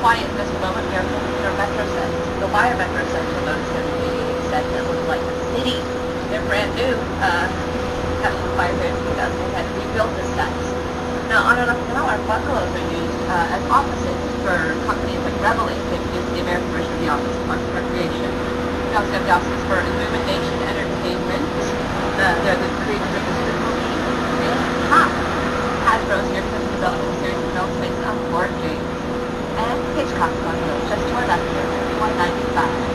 quiet in this moment. We are filming our metro set. Go buy our metro set for those that set that look like a city. They're brand new. Had a little fire here in 2010. We built this set. Now, on our bungalows are used as offices for companies like Reveille. They've used the American version of the office, Parks and Recreation. We also have the offices for Illumination Entertainment. They're the creators of the movie. Hasbro's here for the development series of film based on Lord James. And Hitchcock bungalows, just to our left here, $195.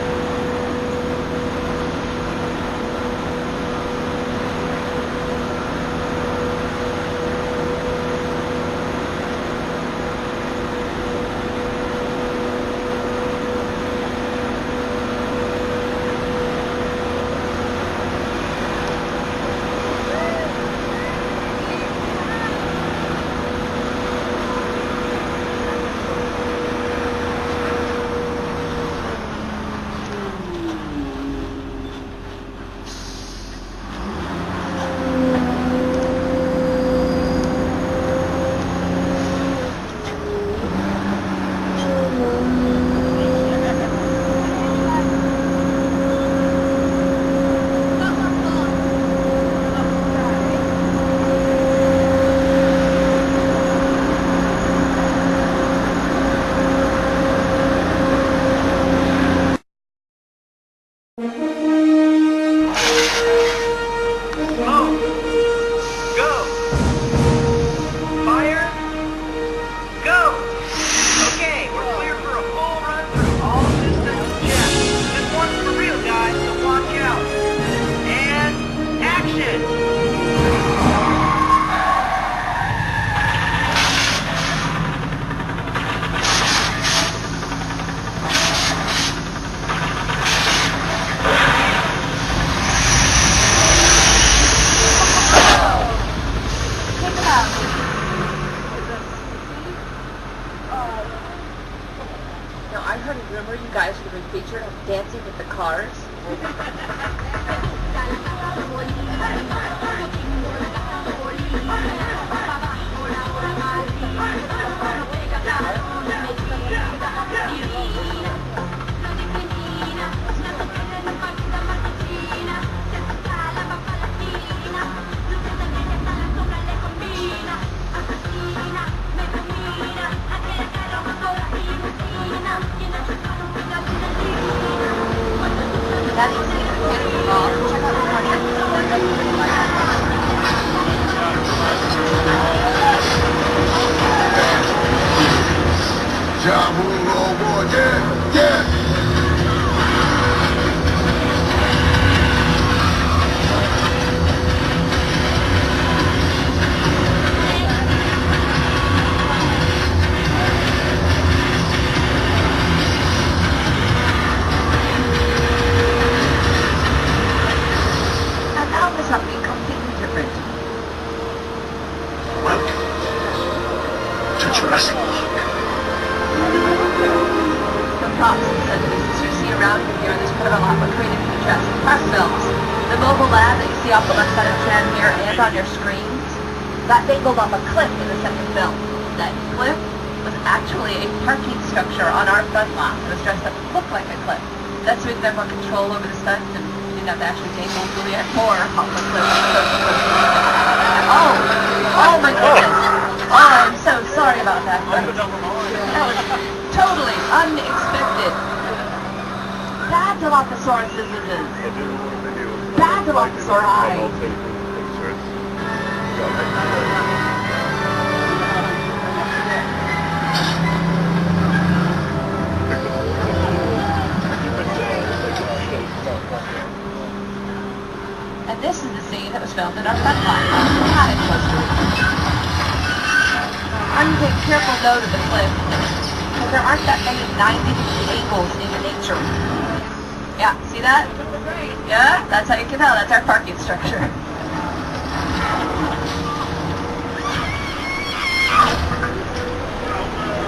I heard a rumor you guys would have been featured on Dancing with the Cars. That is beautiful. Check out the Ja Rule, boy, yeah, yeah. Something completely different. Welcome to Jurassic Park. The props and set pieces you see around here in this portal were created for the Jurassic Park films. The mobile lab that you see off the left side of the cam here and on your screens, that dangled off a cliff in the second film. That cliff was actually a parking structure on our front lot. It was dressed up to look like a cliff. That's so we could have more control over the stunts and have to actually dangle Juliet Moore off the cliff. Oh my goodness. Oh, I'm so sorry about that. That was totally unexpected. Bad Dilophosaurus diseases. Bad Dilophosauri. And this is the scene that was filmed in our front line. We had it close to it. I'm going to take careful note of the cliff, because there aren't that many 90-degree angles in nature. Yeah, see that? Yeah, that's how you can tell. That's our parking structure.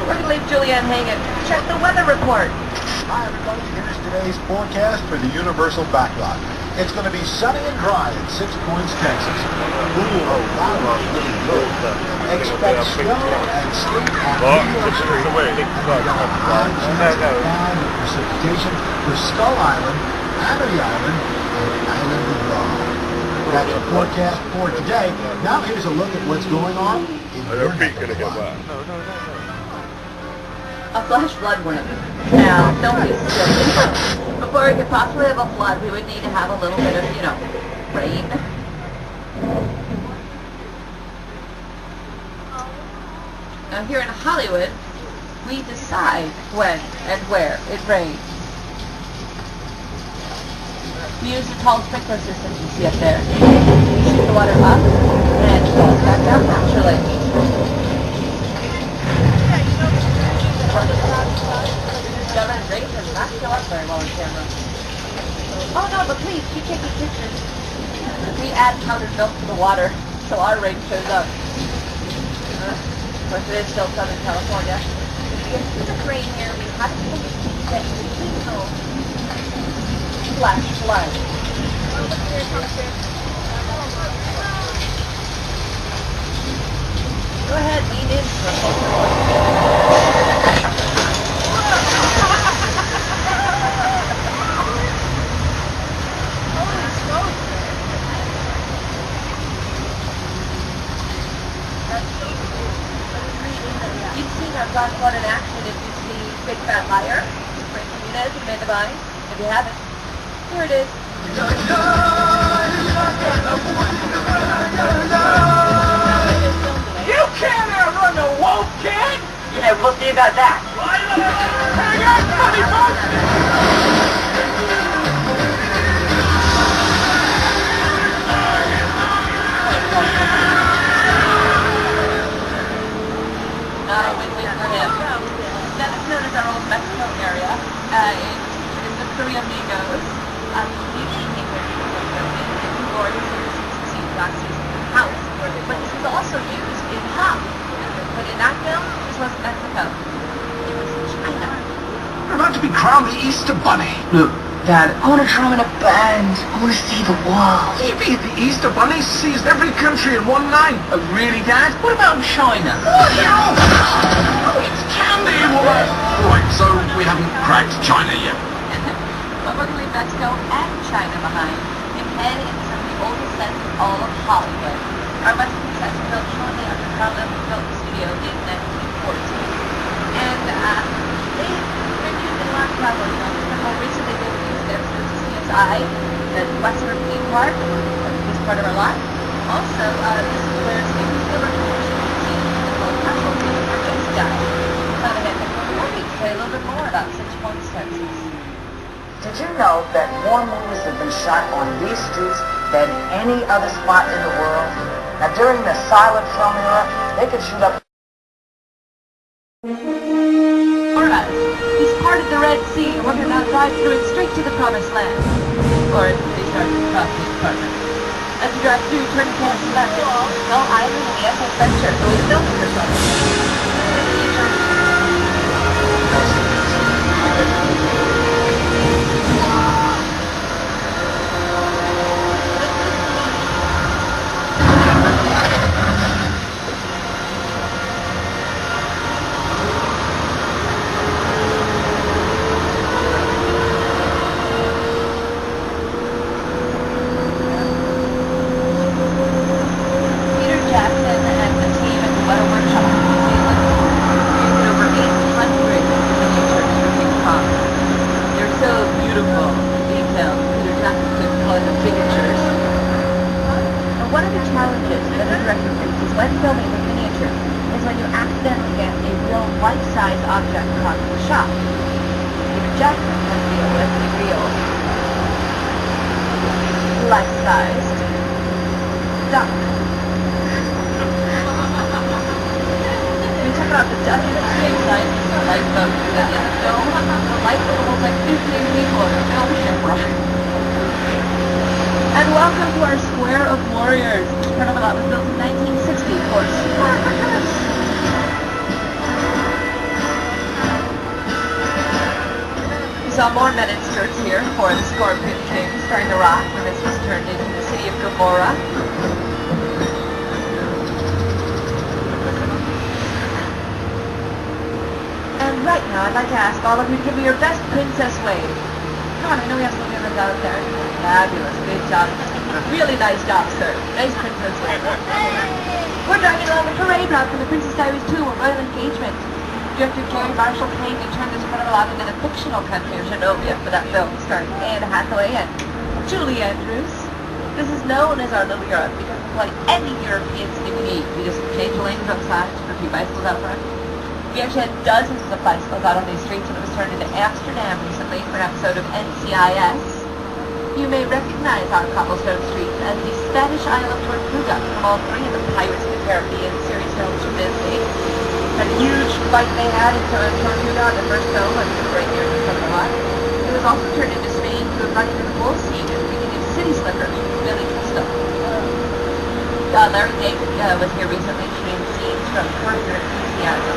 We're going to leave Julianne hanging. Check the weather report. Hi everybody, here's today's forecast for the Universal Backlot. It's going to be sunny and dry in 6 Points, Texas. Ooh, a lot of really good. Expect snow and sleet on New York Street. And we got high chances of cloud and precipitation for Skull Island, Amity Island, and Island of Raw. That's your forecast for today. Now here's a look at what's going on in your neck of the woods. A flash flood warning. Now, don't be silly. Before we could possibly have a flood, we would need to have a little bit of, rain. Now here in Hollywood, we decide when and where it rains. We use the tall sprinkler systems you see up there. We shoot the water up and it falls back down naturally. Government rain does not show up very well on camera. Oh no, but please, keep taking pictures. We add powdered milk to the water so our rain shows up. Of course, it is still Southern California. To get to the rain here, we have to get seasonal flash flood. Go ahead, lean in for a closer look. You've seen our flash flood in action if you see Big Fat Liar, Frank Muniz and Amanda Bynes. If you haven't, here it is. You can't outrun the wolf, kid! Yeah, we'll see about that. Hang on, buddy, Win-win for him. That is known as our old Mexico area in the Three Amigos. Usually people in New Orleans see Black Season's house. But this was also used in Hop. But in that film, this wasn't Mexico. It was China. We're about to be crowned the Easter Bunny. Look, Dad, I want to drum in a band. I want to see the world. Maybe the Easter Bunny seized every country in one night. Oh, really, Dad? What about China? Oh, it's candy, woman! Right, so we haven't cracked China yet. But we're going to leave Mexico and China behind and head into some of the oldest sets in all of Hollywood. Our Western sets were built shortly after Carl Evans built the studio in 1914. And they've been used in a lot of travel films. But more recently they were used there for CSI, the Western theme park, this part of our lot. Also, this is where Steven Spielberg guy. So they had to say a little bit more about 6 Points, Texas. Did you know that more movies have been shot on these streets than any other spot in the world? Now, during the silent film era, they could shoot up... Alright, he's parted the Red Sea, and we're going to now drive through it straight to the Promised Land. Or they start to cross the apartment. As we drive through, turn the camera left, Skull Island and the SS Venture, so we filmed this one. Life-sized duck. We took out the duck in the same size as the lifeboat that in the film. The lifeboat holds like 15 people in a film shipwreck. And welcome to our Square of Warriors. Part of a lot was built in 1960, of course. We saw more men in skirts here. here for The Scorpion King, starring The Rock, when this was turned into the city of Gomorrah. And right now, I'd like to ask all of you to give me your best princess wave. Come on, I know we have some women out there. Fabulous, good job. Really nice job, sir. Nice princess wave. We're driving along the parade route for the Princess Diaries 2, a royal engagement. Director Gary Marshall King turned this incredible out into the fictional country of Genovia for that film starring Anne Hathaway and Julie Andrews. This is known as our Little Europe because it's like any European city we need. We just change the lanes outside, a few bicycles out front. We actually had dozens of bicycles out on these streets when it was turned into Amsterdam recently for an episode of NCIS. You may recognize our cobblestone streets as the Spanish Isle of Tortuga from all three of the Pirates of the Caribbean series films from this date. That huge fight they had in Tortuga on the first film and right here in the front of the lot. It was also turned into Spain through running into the bull scene and beginning of City Slickers with Billy Crystal. Larry David was here recently shooting scenes from Curb Your Enthusiasm.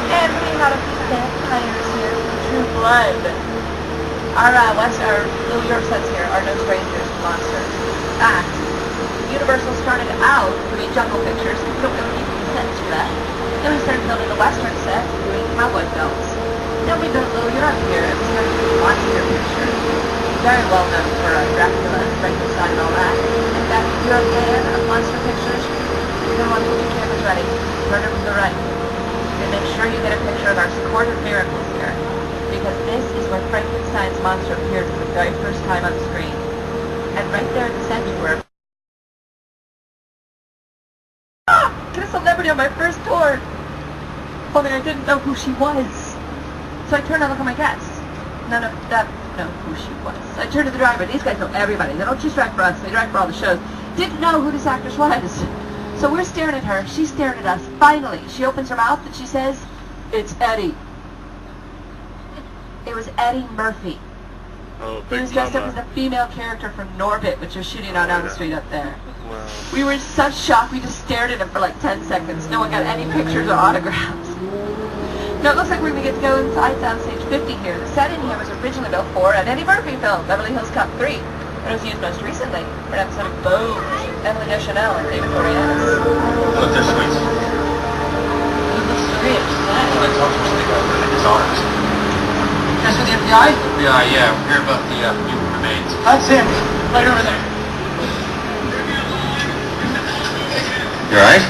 And we had a few vampires here from True Blood. Our Little Europe sets here are no strangers to monsters. In fact, Universal started out doing jungle pictures, we don't really need any sets for that. Then we started building the Western set, doing cowboy films. Then we built Little Europe here, and we started doing monster pictures. Very well known for Dracula and Frankenstein and all that. In fact, if you're a fan of monster pictures, you're going to want to get your cameras ready. Turn them to the right. And make sure you get a picture of our Court of Miracles here. Because this is where Frankenstein's monster appeared for the very first time on the screen. And right there in the center where get a celebrity on my first tour! Only I didn't know who she was. So I turned and looked at my guests. None of them know who she was. So I turned to the driver. These guys know everybody. They don't just drive for us, they drive for all the shows. Didn't know who this actress was. So we're staring at her. She's staring at us. Finally, she opens her mouth and she says, "It's Eddie." It was Eddie Murphy. Oh, He was dressed up as the female character from Norbit, which was shooting on Elm Street up there. Wow. We were in such shock, we just stared at him for like 10 seconds. No one got any pictures or autographs. Now it looks like we're going to get to go inside Soundstage 50 here. The set in here was originally built for an Eddie Murphy film, Beverly Hills Cop 3. It was used most recently for an episode of Vogue, Emily Deschanel, and David Boreanaz. Look, they're sweet. He looks rich. I told you they got rid of his arms. That's with the FBI? FBI, yeah, we're here about the human remains. That's him. Right over there. You alright?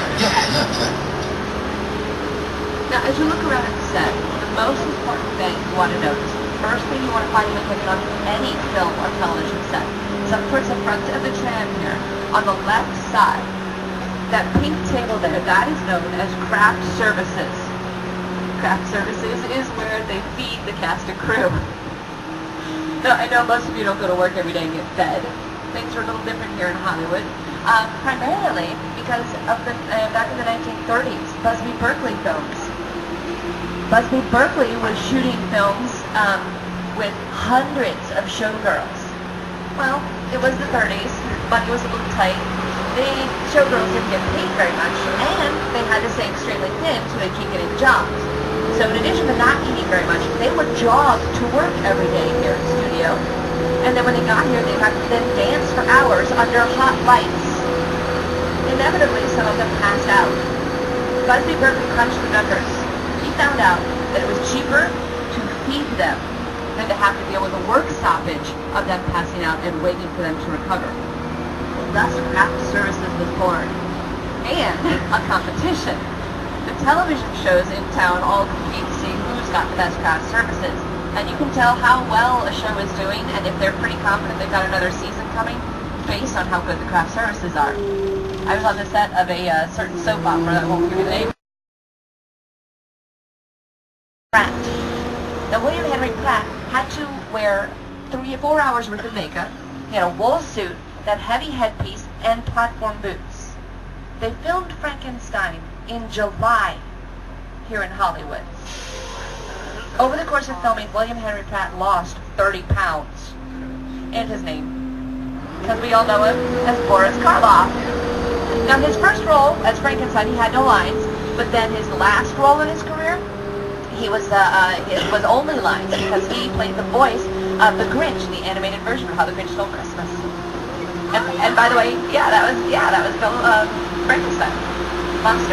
Now, as you look around at the set, the most important thing you want to notice, the first thing you want to find when clicking on any film or television set, is up towards the front of the tram here, on the left side. That pink table there, that is known as craft services. Craft services is where they feed the cast and crew. Now, I know most of you don't go to work every day and get fed. Things are a little different here in Hollywood. Primarily because of the back in the 1930s, Busby Berkeley films. Busby Berkeley was shooting films with hundreds of showgirls. Well, it was the 30s, money was a little tight. The showgirls didn't get paid very much, and they had to stay extremely thin so they keep getting jobs. So in addition to not eating very much, they would jog to work every day here in the studio. And then when they got here, they'd have to then dance for hours under hot lights. Inevitably, some of them passed out. Busby Berkeley crunched the numbers. He found out that it was cheaper to feed them than to have to deal with a work stoppage of them passing out and waiting for them to recover. Thus, craft services was born. And a competition. The television shows in town all compete to see who's got the best craft services. And you can tell how well a show is doing and if they're pretty confident they've got another season coming based on how good the craft services are. I was on the set of a certain soap opera that won't give you the name. Pratt. Now, William Henry Pratt had to wear 3 or 4 hours worth of makeup. He had a wool suit, that heavy headpiece, and platform boots. They filmed Frankenstein in July here in Hollywood. Over the course of filming, William Henry Pratt lost 30 pounds. And his name. Because we all know him as Boris Karloff. Now, his first role as Frankenstein, he had no lines, but then his last role in his career, he was only lines because he played the voice The Grinch, the animated version of How the Grinch Stole Christmas. And by the way, that was Bill Frankenstein monster.